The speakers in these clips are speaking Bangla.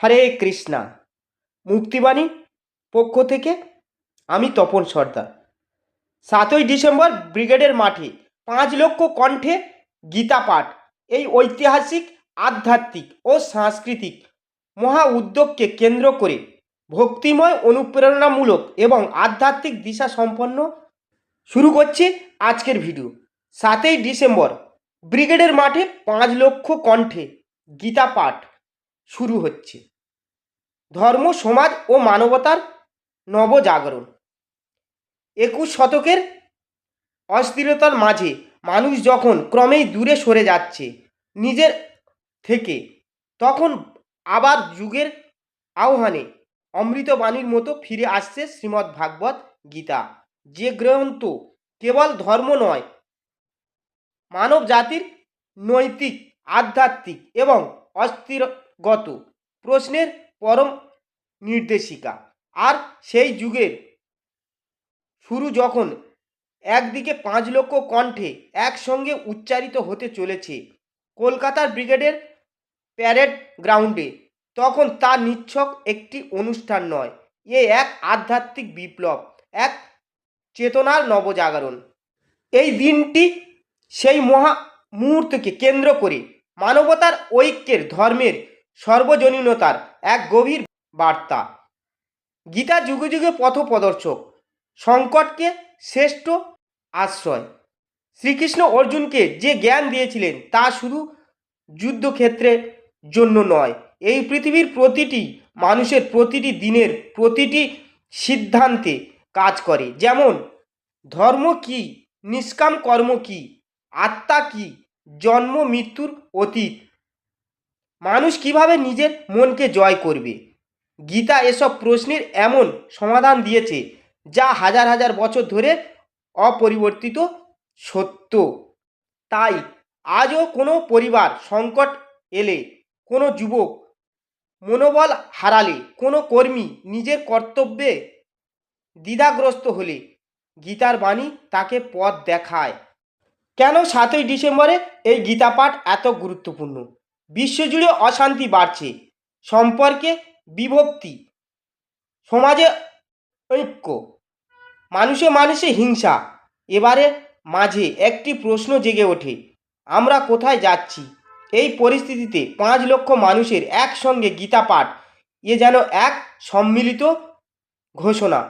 হরে কৃষ্ণা। মুক্তিবাণী পক্ষ থেকে আমি তপন সর্দার। 7ই ডিসেম্বর ব্রিগেডের মাঠে 5 লক্ষ কণ্ঠে গীতা পাঠ, এই ঐতিহাসিক আধ্যাত্মিক ও সাংস্কৃতিক মহা উদ্যোগকে কেন্দ্র করে ভক্তিময়, অনুপ্রেরণামূলক এবং আধ্যাত্মিক দিশা সম্পন্ন শুরু করছি আজকের ভিডিও। 7ই ডিসেম্বর ব্রিগেডের মাঠে 5 লক্ষ কণ্ঠে গীতা পাঠ শুরু হচ্ছে। ধর্ম, সমাজ ও মানবতার নবজাগরণ। 21 শতকের অস্থিরতার মাঝে মানুষ যখন ক্রমেই দূরে সরে যাচ্ছে নিজের থেকে, তখন আবার যুগের আহ্বানে অমৃতবাণীর মতো ফিরে আসছে শ্রীমদ্ ভাগবত গীতা, যে গ্রন্থ কেবল ধর্ম নয়, মানব জাতির নৈতিক, আধ্যাত্মিক এবং অস্থিরগত প্রশ্নের পরম নির্দেশিকা। আর সেই যুগের শুরু যখন একদিকে 5 লক্ষ কণ্ঠে একসঙ্গে উচ্চারিত হতে চলেছে কলকাতার ব্রিগেডের প্যারেড গ্রাউন্ডে, তখন তা নিছক একটি অনুষ্ঠান নয়, এ এক আধ্যাত্মিক বিপ্লব, এক চেতনার নবজাগরণ। এই দিনটি সেই মহা মুহূর্তকে কেন্দ্র করে মানবতার ঐক্যের, ধর্মের সর্বজনীনতার এক গভীর বার্তা। গীতা যুগে যুগে পথ প্রদর্শক, সংকটকে শ্রেষ্ঠ আশ্রয়। শ্রীকৃষ্ণ অর্জুনকে যে জ্ঞান দিয়েছিলেন তা শুধু যুদ্ধক্ষেত্রের জন্য নয়, এই পৃথিবীর প্রতিটি মানুষের প্রতিটি দিনের প্রতিটি সিদ্ধান্তে কাজ করে। যেমন ধর্ম কি, নিষ্কাম কর্ম কি, আত্মা কি, জন্ম মৃত্যুর অতীত, মানুষ কিভাবে নিজের মনকে জয় করবে। গীতা এসব প্রশ্নের এমন সমাধান দিয়েছে যা হাজার হাজার বছর ধরে অপরিবর্তিত সত্য। তাই আজও কোনো পরিবার সংকট এলে, কোনো যুবক মনোবল হারালে, কোনো কর্মী নিজের কর্তব্যে দ্বিধাগ্রস্ত হলে, গীতার বাণী তাকে পথ দেখায়। কেন 7ই ডিসেম্বরে এই গীতা পাঠ এত গুরুত্বপূর্ণ? বিশ্বজুড়ে অশান্তি বাড়ছে, সম্পর্কে বিভক্তি, সমাজে ঐক্য, মানুষে মানুষে হিংসা। এবারে মাঝে একটি প্রশ্ন জেগে ওঠে, আমরা কোথায় যাচ্ছি? এই পরিস্থিতিতে 5 লক্ষ মানুষের একসঙ্গে গীতা পাঠ, এ যেন এক সম্মিলিত ঘোষণা।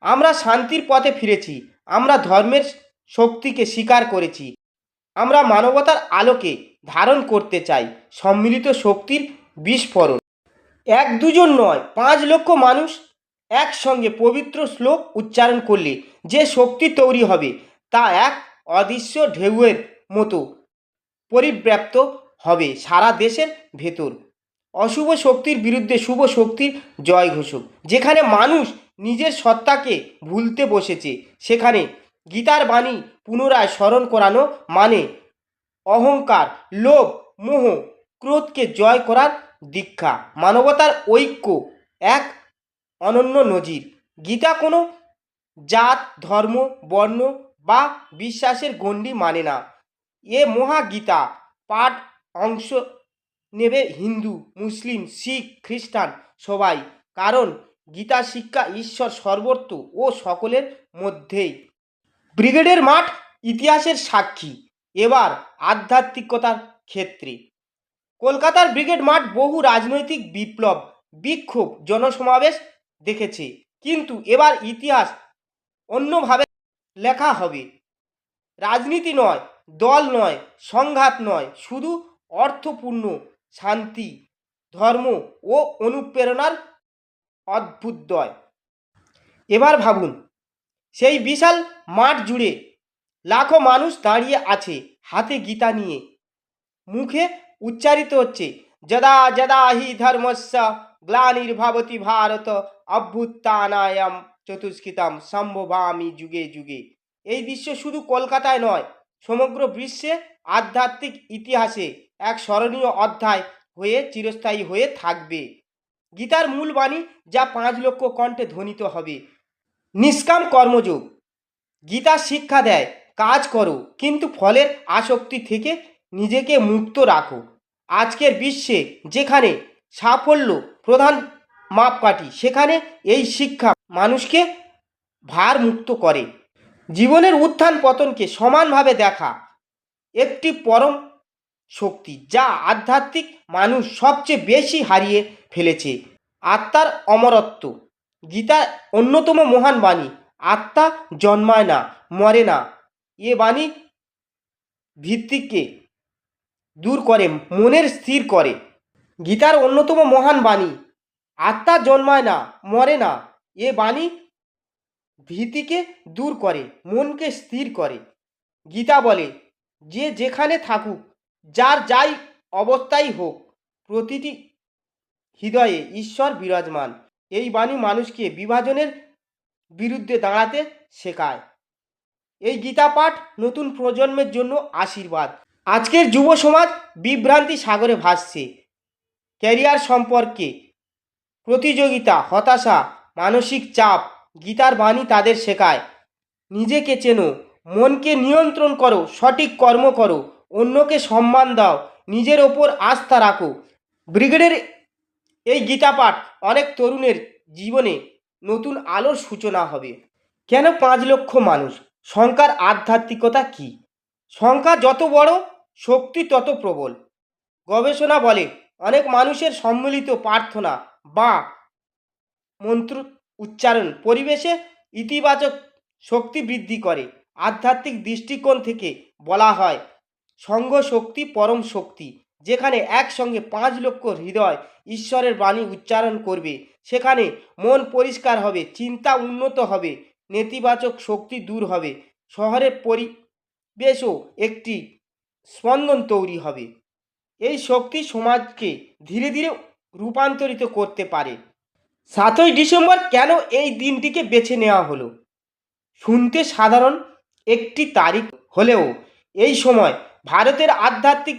আমরা শান্তির পথে ফিরেছি, আমরা ধর্মের শক্তিকে স্বীকার করেছি, আমরা মানবতার আলোকে ধারণ করতে চাই সম্মিলিত শক্তির বিস্ফোরণ। এক দুজন নয়, 5 লক্ষ মানুষ একসঙ্গে পবিত্র শ্লোক উচ্চারণ করলে যে শক্তি তৈরি হবে তা এক অদৃশ্য ঢেউয়ের মতো পরিব্যাপ্ত হবে সারা দেশের ভেতর। অশুভ শক্তির বিরুদ্ধে শুভ শক্তির জয় ঘোষক। যেখানে মানুষ নিজের সত্তাকে ভুলতে বসেছে, সেখানে গীতার বাণী পুনরায় স্মরণ করানো মানে অহংকার, লোভ, মোহ, ক্রোধকে জয় করার দীক্ষা। মানবতার ঐক্য এক অনন্য নজির। গীতা কোনো জাত, ধর্ম, বর্ণ বা বিশ্বাসের গণ্ডি মানে না। এ মহাগীতা পাঠ অংশ নেবে হিন্দু, মুসলিম, শিখ, খ্রিস্টান সবাই, কারণ গীতা শিক্ষা ঈশ্বর সর্বত্র ও সকলের মধ্যেই। ব্রিগেডের মাঠ ইতিহাসের সাক্ষী, এবার আধ্যাত্মিকতার ক্ষেত্রে। কলকাতার ব্রিগেড মাঠ বহু রাজনৈতিক বিপ্লব, বিক্ষোভ, জনসমাবেশ দেখেছে, কিন্তু এবার ইতিহাস অন্যভাবে লেখা হবে। রাজনীতি নয়, দল নয়, সংঘাত নয়, শুধু অর্থপূর্ণ শান্তি, ধর্ম ও অনুপ্রেরণার অভ্যুদয়। এবার ভাবুন, সেই বিশাল মাঠ জুড়ে লাখো মানুষ দাঁড়িয়ে আছে, হাতে গীতা নিয়ে, মুখে উচ্চারিত হচ্ছে যদা যদা হি ধর্মস্য গ্লানির্ভবতি ভারত অভ্যুত্থানায়াম চতুষ্কৃতম সম্ভবামি যুগে যুগে। এই দৃশ্য শুধু কলকাতায় নয়, সমগ্র বিশ্বে আধ্যাত্মিক ইতিহাসে এক স্মরণীয় অধ্যায় হয়ে চিরস্থায়ী হয়ে থাকবে। গীতার মূল বাণী যা 5 লক্ষ কণ্ঠে ধ্বনিত হবে, নিষ্কাম কর্মযোগ। গীতা শিক্ষা দেয়, কাজ করো কিন্তু ফলের আসক্তি থেকে নিজেকে মুক্ত রাখো। আজকের বিশ্বে যেখানে সাফল্য প্রধান মাপকাঠি। সেখানে এই শিক্ষা মানুষকে ভারমুক্ত করে। জীবনের উত্থান পতনকে সমানভাবে দেখা একটি পরম শক্তি, যা আধ্যাত্মিক মানুষ সবচেয়ে বেশি হারিয়ে ফেলেছে। আত্মার অমরত্ব। গীতা অন্যতম মহান বাণী। আত্মা জন্মায় না, মরে না। এ বাণী ভিত্তিকে দূর করে, মনের স্থির করে। গীতার অন্যতম মহান বাণী। আত্মা জন্মায় না, মরে না। এ বাণী ভীতিকে দূর করে, মনকে স্থির করে। গীতা বলে, যে যেখানে থাকুক, যার যাই অবস্থাই হোক, প্রতিটি হৃদয়ে ঈশ্বর বিরাজমান। এই বাণী মানুষকে বিভাজনের বিরুদ্ধে দাঁড়াতে শেখায়। এই গীতা পাঠ নতুন প্রজন্মের জন্য আশীর্বাদ। আজকের যুব সমাজ বিভ্রান্তি সাগরে ভাসছে। ক্যারিয়ার সম্পর্কে প্রতিযোগিতা, হতাশা, মানসিক চাপ। গীতার বাণী তাদের শেখায়, নিজেকে চেনো, মনকে নিয়ন্ত্রণ করো, সঠিক কর্ম করো, অন্যকে সম্মান দাও, নিজের ওপর আস্থা রাখো। ব্রিগেডের এই গীতা পাঠ অনেক তরুণের জীবনে নতুন আলোর সূচনা হবে। কেন 5 লক্ষ মানুষ? সংখ্যার আধ্যাত্মিকতা কী? সংখ্যা যত বড়, শক্তি তত প্রবল। গবেষণা বলে, অনেক মানুষের সম্মিলিত প্রার্থনা বা মন্ত্র উচ্চারণ পরিবেশে ইতিবাচক শক্তি বৃদ্ধি করে। আধ্যাত্মিক দৃষ্টিকোণ থেকে বলা হয়, সংঘ শক্তি পরম শক্তি। যেখানে একসঙ্গে 5 লক্ষ হৃদয় ঈশ্বরের বাণী উচ্চারণ করবে, সেখানে মন পরিষ্কার হবে, চিন্তা উন্নত হবে, নেতিবাচক শক্তি দূর হবে, শহরের পরিবেশও একটি স্পন্দন তৈরি হবে। এই শক্তি সমাজকে ধীরে ধীরে রূপান্তরিত করতে পারে। 7ই ডিসেম্বর কেন এই দিনটিকে বেছে নেওয়া হলো? শুনতে সাধারণ একটি তারিখ হলেও এই সময় ভারতের আধ্যাত্মিক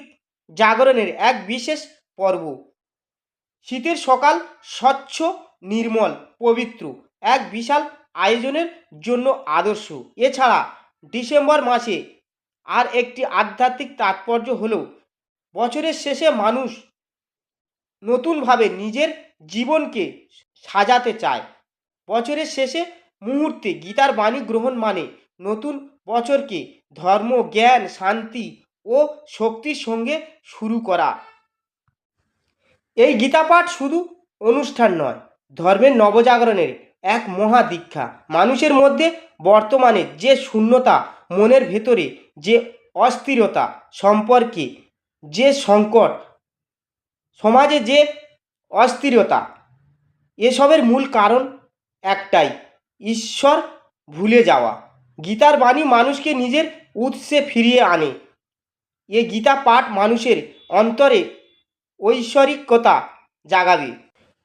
জাগরণের এক বিশেষ পর্ব। শীতের সকাল, স্বচ্ছ, নির্মল, পবিত্র, এক বিশাল আয়োজনের জন্য আদর্শ। এছাড়া ডিসেম্বর মাসে আর একটি আধ্যাত্মিক তাৎপর্য হলো, বছরের শেষে মানুষ নতুনভাবে নিজের জীবনকে সাজাতে চায়। বছরের শেষে মুহূর্তে গীতার বাণী গ্রহণ মানে নতুন বছরকে ধর্ম, জ্ঞান, শান্তি ও শক্তির সঙ্গে শুরু করা। এই গীতা পাঠ শুধু অনুষ্ঠান নয়, ধর্মের নবজাগরণের এক মহা দীক্ষা। মানুষের মধ্যে বর্তমানে যে শূন্যতা, মনের ভেতরে যে অস্থিরতা, সম্পর্কে যে সংকট, সমাজে যে অস্থিরতা, এসবের মূল কারণ একটাই, ঈশ্বর ভুলে যাওয়া। গীতার বাণী মানুষকে নিজের উৎসে ফিরিয়ে আনে। এ গীতা পাঠ মানুষের অন্তরে ঐশ্বরিকতা জাগাবে।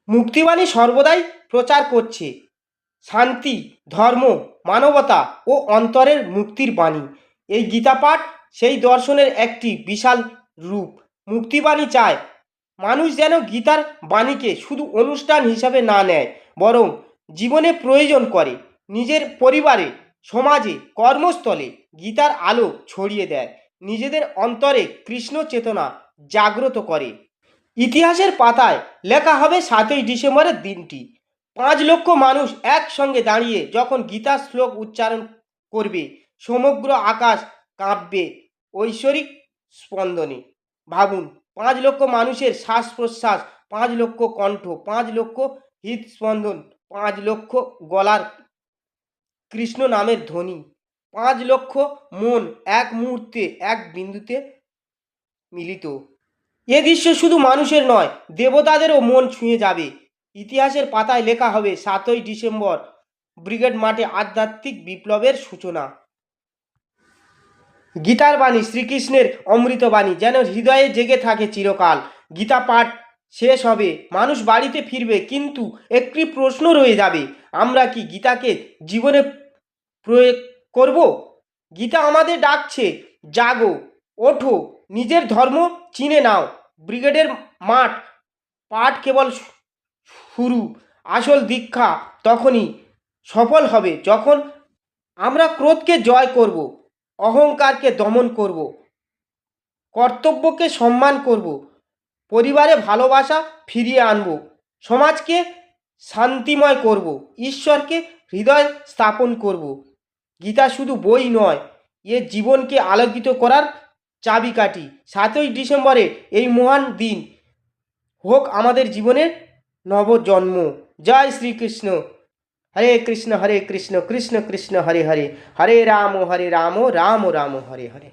মুক্তিবাণী সর্বদাই প্রচার করছে শান্তি, ধর্ম, মানবতা ও অন্তরের মুক্তির বাণী। এই গীতা পাঠ সেই দর্শনের একটি বিশাল রূপ। মুক্তিবাণী চায় মানুষ যেন গীতার বাণীকে শুধু অনুষ্ঠান হিসাবে না নেয়, বরং জীবনে প্রয়োজন করে। নিজের পরিবারে, সমাজে, কর্মস্থলে গীতার আলো ছড়িয়ে দেয়, নিজেদের অন্তরে কৃষ্ণ চেতনা জাগ্রত করে। ইতিহাসের পাতায় লেখা হবে 7ই ডিসেম্বরের দিনটি। 5 লক্ষ মানুষ একসঙ্গে দাঁড়িয়ে যখন গীতার শ্লোক উচ্চারণ করবে, সমগ্র আকাশ কাঁপবে ঐশ্বরিক স্পন্দনে। ভাবুন, 5 লক্ষ মানুষের শ্বাস প্রশ্বাস, 5 লক্ষ কণ্ঠ, 5 লক্ষ হৃদস্পন্দন, 5 লক্ষ গলার কৃষ্ণ নামের ধ্বনি, 5 লক্ষ মন এক মুহূর্তে এক বিন্দুতে মিলিত। এ দৃশ্য শুধু মানুষের নয়, দেবতাদেরও মন ছুঁয়ে যাবে। ইতিহাসের পাতায় লেখা হবে 7ই ডিসেম্বর ব্রিগেড মাঠে আধ্যাত্মিক বিপ্লবের সূচনা। গীতার বাণী, শ্রীকৃষ্ণের অমৃত বাণী যেন হৃদয়ে জেগে থাকে চিরকাল। গীতা পাঠ শেষ হবে, মানুষ বাড়িতে ফিরবে, কিন্তু একটি প্রশ্ন রয়ে যাবে, আমরা কি গীতাকে জীবনে প্রয়োগ করব? গীতা আমাদের ডাকছে, জাগো, ওঠো, নিজের ধর্ম চিনে নাও। ব্রিগেডের মাঠ পাঠ কেবল শুরু, আসল দীক্ষা তখনই সফল হবে যখন আমরা ক্রোধকে জয় করব, অহংকারকে দমন করব, কর্তব্যকে সম্মান করব, পরিবারে ভালোবাসা ফিরিয়ে আনব, সমাজকে শান্তিময় করব, ঈশ্বরকে হৃদয় স্থাপন করব। গীতা শুধু বই নয়, এ জীবনকে আলোকিত করার চাবিকাঠি। 7ই ডিসেম্বরে এই মহান দিন হোক আমাদের জীবনের নবজন্ম। জয় শ্রীকৃষ্ণ। হরে কৃষ্ণ কৃষ্ণ কৃষ্ণ হরে হরে, হরে রাম রাম রাম হরে হরে।